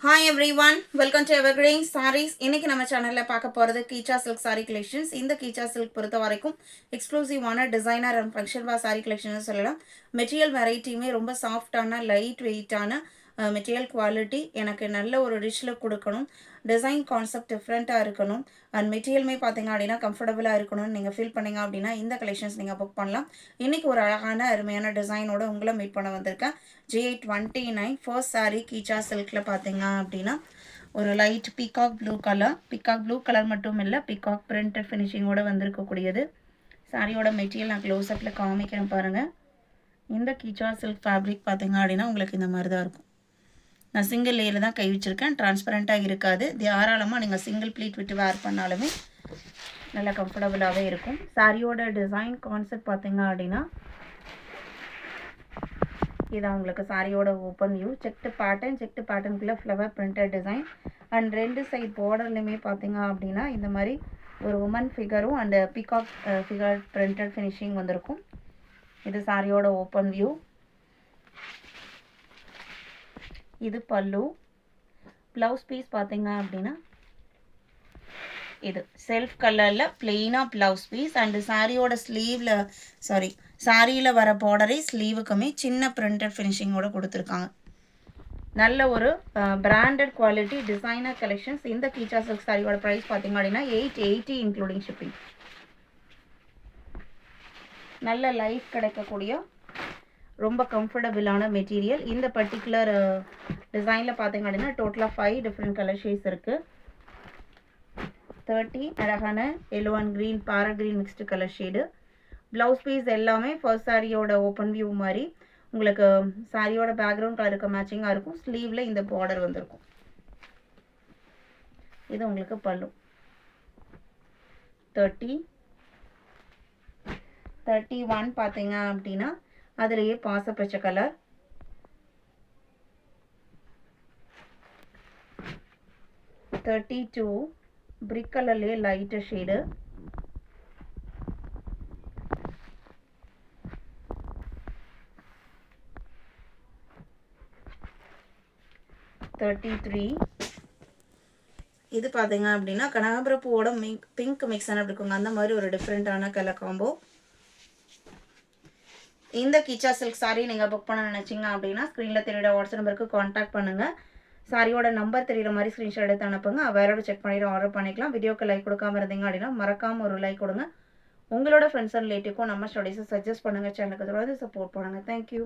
Hi everyone, welcome to Evergreen Sarees. இன்னைக்கு நம்ம சேனல்ல பார்க்க போறது கீச்சா சில்க் saree collections. இந்த கீச்சா சில்க் பொறுத்த வரைக்கும் எக்ஸ்க்ளூசிவான டிசைனர் அண்ட் ஃபங்க்ஷன் வா saree collections சொல்லலாம். மெட்டீரியல் வெரைட்டியுமே ரொம்ப சாஃப்டான லைட் வெயிட்டான மெட்டீரியல் குவாலிட்டி எனக்கு நல்ல ஒரு ரிச் லுக் கொடுக்கணும். டிசைன் கான்செப்ட் டிஃப்ரெண்ட்டாக இருக்கணும் அண்ட் மெட்டீரியலுமே பார்த்தீங்க அப்படின்னா கம்ஃபர்டபுளாக இருக்கணும்னு நீங்கள் ஃபீல் பண்ணீங்க அப்படின்னா இந்த கலெக்ஷன்ஸ் நீங்கள் புக் பண்ணலாம். இன்றைக்கி ஒரு அழகான அருமையான டிசைனோட உங்களை மீட் பண்ண வந்திருக்கேன். J29 ஃபர்ஸ்ட் saree கீச்சா சில்கில் பார்த்தீங்க அப்படின்னா ஒரு லைட் பீகாக் ப்ளூ கலர் மட்டும் இல்லை, பீகாக் பிரிண்டட் ஃபினிஷிங்கோடு வந்திருக்கக்கூடியது. சாரியோட மெட்டீரியல் நான் க்ளோஸ்அப்பில் காமிக்கிறேன் பாருங்கள். இந்த கீச்சா சில்க் ஃபேப்ரிக் பார்த்தீங்க அப்படின்னா உங்களுக்கு இந்த மாதிரி தான் இருக்கும். நான் சிங்கிள் லேயர் தான் கை வச்சுருக்கேன், டிரான்ஸ்பரண்ட்டாக இருக்காது. தாராளமாக நீங்கள் சிங்கிள் ப்ளீட் விட்டு வேர் பண்ணாலுமே நல்லா கம்ஃபர்டபுளாகவே இருக்கும். சாரியோட டிசைன் கான்செப்ட் பார்த்தீங்க அப்படின்னா இதான் உங்களுக்கு சாரியோட ஓப்பன் வியூ. செக்டு பேட்டர்னுக்குள்ளே ஃப்ளவர் பிரிண்டட் டிசைன் அண்ட் ரெண்டு சைட் பார்டர்லையுமே பார்த்தீங்க அப்படின்னா இந்த மாதிரி ஒரு உமன் ஃபிகரும் and peacock figure printed finishing வந்திருக்கும். இது சாரியோட ஓப்பன் வியூ. இது பல்லு. ப்ளவுஸ் பீஸ் பார்த்தீங்க அப்படின்னா இது செல்ஃப் கலரில் பிளெயினாக ப்ளவுஸ் பீஸ் அண்டு சாரியோட சாரியில் வர பார்டரை ஸ்லீவுக்குமே சின்ன பிரிண்டட் ஃபினிஷிங்கோடு கொடுத்துருக்காங்க. நல்ல ஒரு பிராண்டட் குவாலிட்டி டிசைனர் கலெக்ஷன்ஸ். இந்த கீச்சா சில்க் சாரியோட ப்ரைஸ் பார்த்தீங்க அப்படின்னா 880 இன்க்ளூடிங் ஷிப்பிங். நல்ல லைஃப் கிடைக்கக்கூடிய ரொம்ப கம்ஃபர்டபுளான மெட்டீரியல். இந்த பர்டிகுலர் டிசைனில் பார்த்தீங்க அப்படின்னா டோட்டலாக 5 டிஃப்ரெண்ட் கலர் ஷேட்ஸ் இருக்குது. 30 அழகான yellow and green parrot green mixed colour shade. Blouse piece எல்லாமே ஃபர்ஸ்ட் சாரியோட ஓப்பன் வியூ மாதிரி உங்களுக்கு சாரியோட பேக்ரவுண்ட் கலருக்கு மேட்சிங்காக இருக்கும். ஸ்லீவில் இந்த பார்டர் வந்திருக்கும். இது உங்களுக்கு பல்லு. 31 பார்த்தீங்க அப்படின்னா அதுலேயே பாசப்பச்சை கலர். 32 பிரிக் கலர்லேயே லைட்டு ஷேடு. 33 இது பார்த்தீங்க அப்படின்னா கனகாம்பரப்பூவோட பிங்க் மிக்ஸ் இருக்குங்க, அந்த மாதிரி ஒரு டிஃப்ரெண்ட்டான கலர் காம்போ. இந்த கீச்சா சில்க் சாரி நீங்கள் புக் பண்ண நினச்சிங்க அப்படின்னா ஸ்க்ரீனில் தெரியுற வாட்ஸ்அப் நம்பருக்கு காண்டாக்ட் பண்ணுங்கள். சாரியோட நம்பர் தெரியுற மாதிரி ஸ்க்ரீன்ஷாட் எடுத்து அனுப்புங்க. வேறோட செக் பண்ணிட்டு ஆர்டர் பண்ணிக்கலாம். வீடியோக்கு லைக் கொடுக்காம இருந்தீங்க அப்படின்னா மறக்காமல் ஒரு லைக் கொடுங்க. உங்களோட ஃப்ரெண்ட்ஸ் அண்ட் ரிலேட்டிவ்க்கும் நம்ம ஸ்டடீஸை சஜஸ்ட் பண்ணுங்கள். சேனலுக்கு தொடர்ந்து சப்போர்ட் பண்ணுங்கள். தேங்க்யூ.